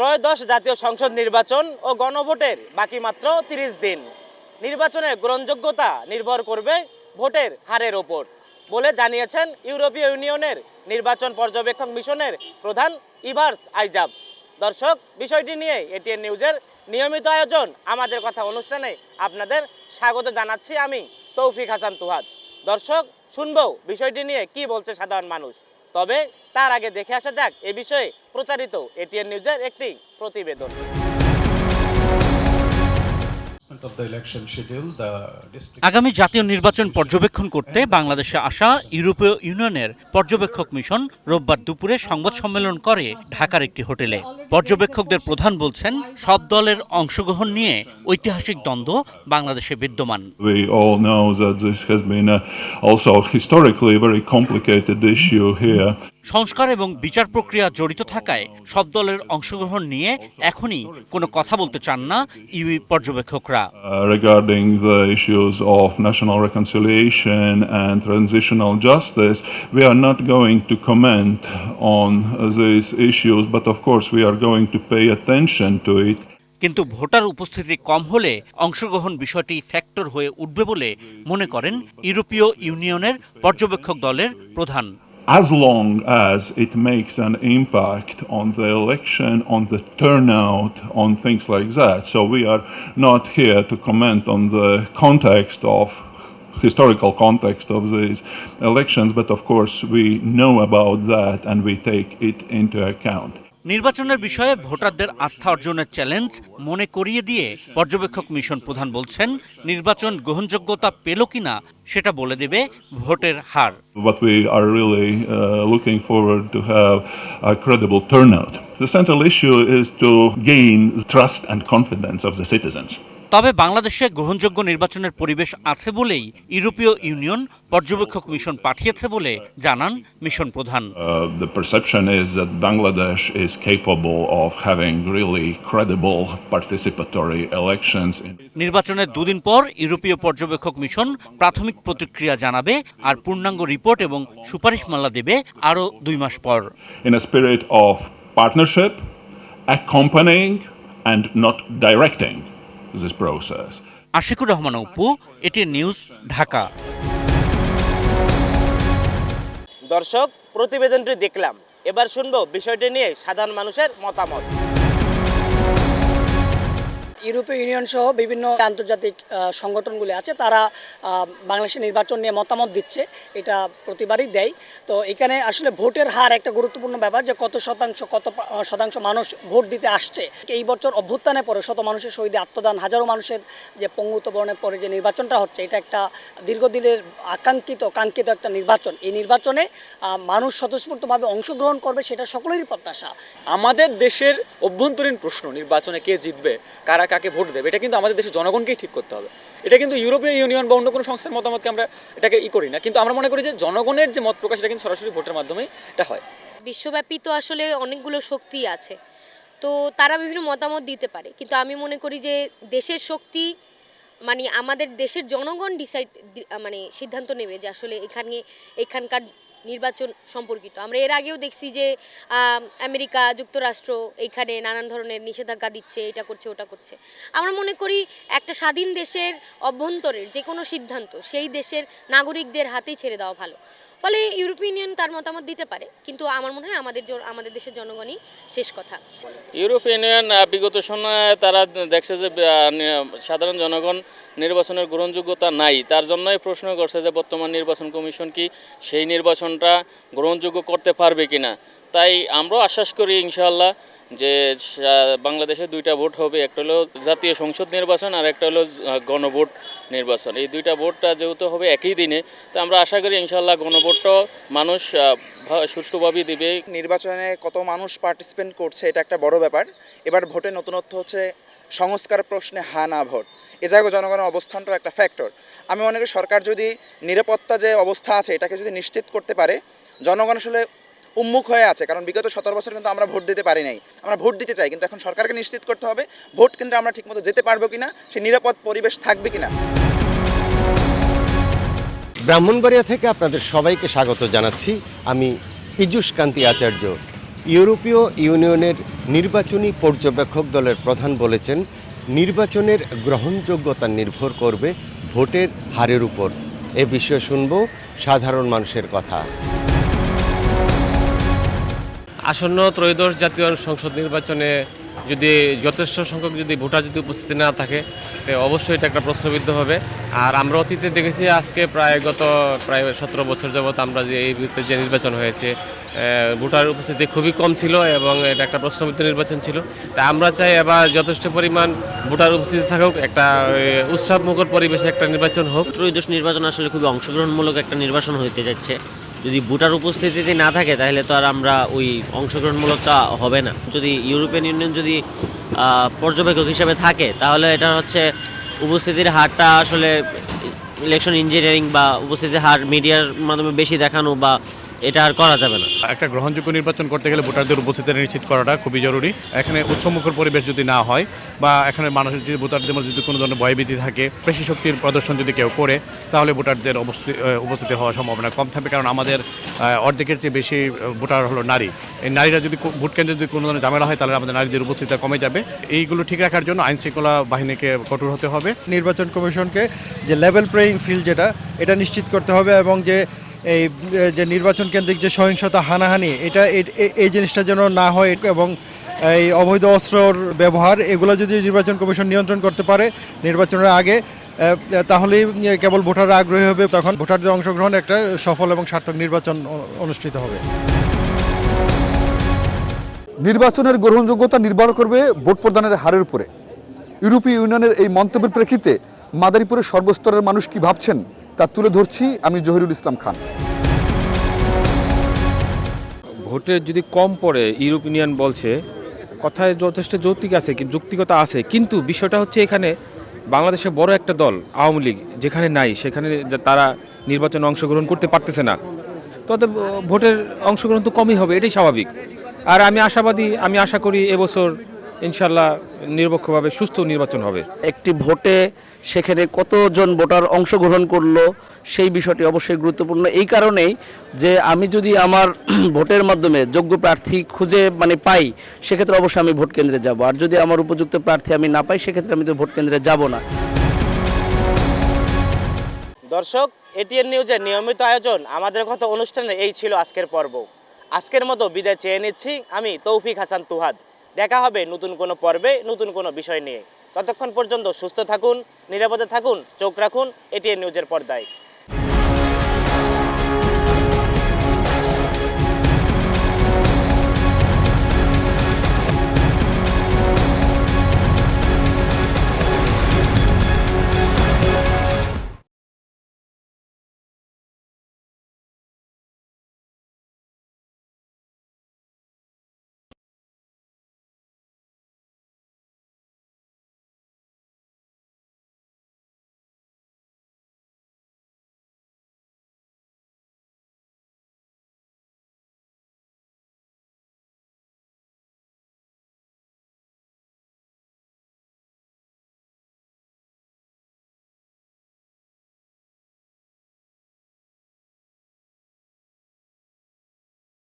ত্রয়োদশ জাতীয় সংসদ নির্বাচন ও গণভোটের বাকি মাত্র 30 দিন। নির্বাচনের গ্রহণযোগ্যতা নির্ভর করবে ভোটের হারের ওপর বলে জানিয়েছেন ইউরোপীয় ইউনিয়নের নির্বাচন পর্যবেক্ষক মিশনের প্রধান ইভার্স আইজাবস। দর্শক, বিষয়টি নিয়ে এটিএন নিউজের নিয়মিত আয়োজন আমাদের কথা অনুষ্ঠানে আপনাদের স্বাগত জানাচ্ছি আমি তৌফিক হাসান তুহাদ। দর্শক, শুনবো বিষয়টি নিয়ে কি বলছে সাধারণ মানুষ। তবে তার আগে দেখে আসা যাক এ বিষয়ে প্রচারিত এটিএন নিউজের একটি প্রতিবেদন। আগামী জাতীয় নির্বাচন পর্যবেক্ষণ করতে বাংলাদেশে আসা ইউরোপীয় ইউনিয়নের পর্যবেক্ষক মিশন রোববার দুপুরে সংবাদ সম্মেলন করে ঢাকার একটি হোটেলে। পর্যবেক্ষকদের প্রধান বলছেন, সব দলের অংশগ্রহণ নিয়ে ঐতিহাসিক দ্বন্দ্ব বাংলাদেশে বিদ্যমান। We all know that this has been also historically a very complicated issue here. সংস্কার এবং বিচার প্রক্রিয়া জড়িত থাকায় সব দলের অংশগ্রহণ নিয়ে এখনই কোনো কথা বলতে চান না UE পর্যবেক্ষকরা। Regarding the issues of national reconciliation and transitional justice, we are not going to comment on these issues, but of course we are going to pay attention to it. কিন্তু ভোটার উপস্থিতি কম হলে অংশগ্রহণ বিষয়টি factor হয়ে উঠবে বলে মনে করেন ইউরোপীয় ইউনিয়নের পর্যবেক্ষক দলের প্রধান। As long as it makes an impact on the election, on the turnout, on things like that. So we are not here to comment on the historical context of these elections, but of course we know about that and we take it into account. নির্বাচনের বিষয়ে ভোটারদের আস্থা অর্জনের challenge মনে করিয়ে দিয়ে পর্যবেক্ষক mission প্রধান বলছেন, নির্বাচন গ্রহণযোগ্যতা পেল কিনা সেটা বলে দেবে ভোটের হার। What we are really looking forward to have a credible turnout. The central issue is to gain trust and confidence of the citizens. তবে বাংলাদেশে গ্রহণযোগ্য নির্বাচনের পরিবেশ আছে বলেই ইউরোপীয় ইউনিয়ন পর্যবেক্ষক মিশন পাঠিয়েছে বলে জানান মিশন প্রধান। The perception is that Bangladesh is capable of having really credible participatory elections. নির্বাচনের দুদিন পর ইউরোপীয় পর্যবেক্ষক মিশন প্রাথমিক প্রতিক্রিয়া জানাবে, আর পূর্ণাঙ্গ রিপোর্ট এবং সুপারিশমালা দেবে আরও 2 মাস পর। In a spirit of partnership, accompanying and not directing this process. Ashikur Rahman Apu, ATN news, Dhaka. দর্শক, প্রতিবেদনটি দেখলাম, এবার শুনবো বিষয়টি নিয়ে সাধারণ মানুষের মতামত। ইউরোপীয় ইউনিয়ন সহ বিভিন্ন আন্তর্জাতিক সংগঠনগুলি আছে, তারা বাংলাদেশের নির্বাচন নিয়ে মতামত দিচ্ছে, এটা প্রতিবারই দেয়। তো এখানে আসলে ভোটের হার একটা গুরুত্বপূর্ণ ব্যাপার, যে কত শতাংশ মানুষ ভোট দিতে আসছে। এই বছর অভ্যুত্থানের পরে শত মানুষের শহীদে আত্মদান, হাজারো মানুষের যে পঙ্গুত্ব বরণের পরে যে নির্বাচনটা হচ্ছে, এটা একটা দীর্ঘদিনের কাঙ্ক্ষিত একটা নির্বাচন। এই নির্বাচনে মানুষ স্বতঃস্ফূর্তভাবে অংশগ্রহণ করবে, সেটা সকলেরই প্রত্যাশা। আমাদের দেশের অভ্যন্তরীণ প্রশ্ন, নির্বাচনে কে জিতবে, কারা কাকে ভোট দেবে, এটা কিন্তু আমাদের দেশের জনগণকেই ঠিক করতে হবে। এটা কিন্তু ইউরোপীয় ইউনিয়ন বা অন্য কোনো সংস্থার মতামতকে আমরা এটাকে করি না, কিন্তু আমরা মনে করি যে জনগণের যে মত প্রকাশ, এটা কিন্তু সরাসরি ভোটের মাধ্যমেই এটা হয়। বিশ্বব্যাপী তো আসলে অনেকগুলো শক্তি আছে, তো তারা বিভিন্ন মতামত দিতে পারে, কিন্তু আমি মনে করি যে দেশের শক্তি মানে আমাদের দেশের জনগণ সিদ্ধান্ত নেবে যে আসলে এখানকার নির্বাচন সম্পর্কিত। আমরা এর আগেও দেখছি যে আমেরিকা যুক্তরাষ্ট্র এইখানে নানান ধরনের নিষেধাজ্ঞা দিচ্ছে, এটা করছে ওটা করছে। আমরা মনে করি একটা স্বাধীন দেশের অভ্যন্তরের যে কোনো সিদ্ধান্ত সেই দেশের নাগরিকদের হাতেই ছেড়ে দেওয়া ভালো। ফলে ইউরোপীয় ইউনিয়ন তার মতামত দিতে পারে, কিন্তু আমার মনে হয় আমাদের দেশের জনগণই শেষ কথা। ইউরোপীয় ইউনিয়ন বিগত সময়ে তারা দেখছে যে সাধারণ জনগণ নির্বাচনের গ্রহণযোগ্যতা নাই, তার জন্যই প্রশ্ন করছে যে বর্তমান নির্বাচন কমিশন কি সেই নির্বাচনটা গ্রহণযোগ্য করতে পারবে কিনা। তাই আমরাও আশ্বাস করি ইনশাআল্লাহ যে বাংলাদেশে 2টা ভোট হবে, একটা হলো জাতীয় সংসদ নির্বাচন আর একটা হলো গণভোট নির্বাচন। এই 2টা ভোটটা যেহেতু হবে একই দিনে, তো আমরা আশা করি ইনশাআল্লাহ গণভোটটাও মানুষ সুষ্ঠুভাবে দিবে। নির্বাচনে কত মানুষ পার্টিসিপেট করছে এটা একটা বড় ব্যাপার। এবার ভোটের নতুনত্ব হচ্ছে সংস্কার প্রশ্নে হা না ভোট। এ জায়গায় জনগণের অবস্থানটাও একটা ফ্যাক্টর। আমি মনে করি সরকার যদি নিরাপত্তা যে অবস্থা আছে এটাকে যদি নিশ্চিত করতে পারে, জনগণ আসলে উন্মুখ হয়ে আছে, কারণ বিগত 17 বছর কিন্তু আমরা ভোট দিতে পারি নাই। আমরা ভোট দিতে চাই, কিন্তু এখন সরকারকে নিশ্চিত করতে হবে ভোট কিন্তু আমরা ঠিকমতো যেতে পারবো কিনা, সেই নিরাপদ পরিবেশ থাকবে কিনা। ব্রাহ্মণবাড়িয়া থেকে আপনাদের সবাইকে স্বাগত জানাচ্ছি। আমি পীযূষ কান্তি আচার্য। ইউরোপীয় ইউনিয়নের নির্বাচনী পর্যবেক্ষক দলের প্রধান বলেছেন, নির্বাচনের গ্রহণযোগ্যতা নির্ভর করবে ভোটের হারের উপর। এ বিষয়ে শুনব সাধারণ মানুষের কথা। আসন্ন ত্রয়োদশ জাতীয় সংসদ নির্বাচনে যদি যথেষ্ট সংখ্যক যদি ভোটার যদি উপস্থিতি না থাকে, অবশ্যই এটা একটা প্রশ্নবিদ্ধ হবে। আর আমরা অতীতে দেখেছি আজকে গত 17 বছর যাবৎ আমরা যে এই ভিতরে যে নির্বাচন হয়েছে, ভোটার উপস্থিতি খুবই কম ছিল এবং এটা একটা প্রশ্নবিদ্ধ নির্বাচন ছিল। তাই আমরা চাই এবার যথেষ্ট পরিমাণ ভোটার উপস্থিতি থাকুক, একটা উৎসবমুখর পরিবেশে একটা নির্বাচন হোক। ত্রয়োদশ নির্বাচন আসলে খুবই অংশগ্রহণমূলক একটা নির্বাচন হতে যাচ্ছে। যদি ভোটার উপস্থিতি না থাকে তাহলে তো আর আমরা ওই অংশগ্রহণমূলকটা হবে না। যদি ইউরোপিয়ান ইউনিয়ন যদি পর্যবেক্ষক হিসেবে থাকে তাহলে এটা হচ্ছে উপস্থিতির হারটা আসলে ইলেকশন ইঞ্জিনিয়ারিং বা উপস্থিতির হার মিডিয়ার মাধ্যমে বেশি দেখানো বা এটা আর করা যাবে না। একটা গ্রহণযোগ্য নির্বাচন করতে গেলে ভোটারদের উপস্থিতি নিশ্চিত করাটা খুবই জরুরি। এখানে উৎসবমুখর পরিবেশ যদি না হয় বা এখানে মানুষের যদি ভোটারদের মধ্যে যদি কোনো ধরনের ভয়ভীতি থাকে, পেশি শক্তির প্রদর্শন যদি কেউ করে, তাহলে ভোটারদের উপস্থিতি হওয়ার সম্ভাবনা কম থাকবে। কারণ আমাদের অর্ধেকের চেয়ে বেশি ভোটার হলো নারী। এই নারীরা যদি ভোট কেন্দ্রে যদি কোনো ধরনের ঝামেলা হয় তাহলে আমাদের নারীদের উপস্থিতি কমে যাবে। এইগুলো ঠিক রাখার জন্য আইনশৃঙ্খলা বাহিনীকে কঠোর হতে হবে। নির্বাচন কমিশনকে যে লেভেল প্লেয়িং ফিল্ড এটা নিশ্চিত করতে হবে এবং যে নির্বাচন কেন্দ্রিক যে সহিংসতা হানাহানি এই জিনিসটা যেন না হয় এবং এই অবৈধ অস্ত্রর ব্যবহার এগুলো যদি নির্বাচন কমিশন নিয়ন্ত্রণ করতে পারে নির্বাচনের আগে, তাহলেই কেবল ভোটাররা আগ্রহী হবে। তখন ভোটারদের অংশগ্রহণ একটা সফল এবং সার্থক নির্বাচন অনুষ্ঠিত হবে। নির্বাচনের গ্রহণযোগ্যতা নির্ভর করবে ভোট প্রদানের হারের উপরে। ইউরোপীয় ইউনিয়নের এই মন্তব্যের প্রেক্ষিতে মাদারীপুরের সর্বস্তরের মানুষ কি ভাবছেন তা তুলে ধরছি আমি জহিরুল ইসলাম খান। ভোটের যদি কম পড়ে, ইউরোপ ইউনিয়ন বলছে, কথায় যথেষ্ট যৌক্তিকতা আছে, কিন্তু বিষয়টা হচ্ছে এখানে বাংলাদেশে বড় একটা দল আওয়ামী লীগ যেখানে নাই, সেখানে তারা নির্বাচনে অংশগ্রহণ করতে পারতেছে না, তবে ভোটের অংশগ্রহণ তো কমই হবে, এটাই স্বাভাবিক। আর আমি আশাবাদী, আমি আশা করি এবছর ইনশাল্লাহ নিরপেক্ষভাবে সুস্থ নির্বাচন হবে। একটি ভোটে সেখানে কতজন ভোটার অংশগ্রহণ করলো সেই বিষয়টি অবশ্যই গুরুত্বপূর্ণ। এই কারণেই যে আমি যদি আমার ভোটের মাধ্যমে যোগ্য প্রার্থী খুঁজে পাই, সেক্ষেত্রে অবশ্যই আমি ভোট কেন্দ্রে যাব। আর যদি আমার উপযুক্ত প্রার্থী আমি না পাই, সেক্ষেত্রে আমি তো ভোট কেন্দ্রে যাব না। দর্শক, এটিএন নিউজের নিয়মিত আয়োজন আমাদের কথা অনুষ্ঠানে এই ছিল আজকের পর্ব। আজকের মতো বিদায় চেয়ে নিচ্ছি আমি তৌফিক হাসান তুহাদ। দেখা হবে নতুন কোনো পর্বে নতুন কোনো বিষয় নিয়ে। ততক্ষণ পর্যন্ত সুস্থ থাকুন, নিরাপদে থাকুন, চোখ রাখুন এটিএন নিউজের পর্দায়।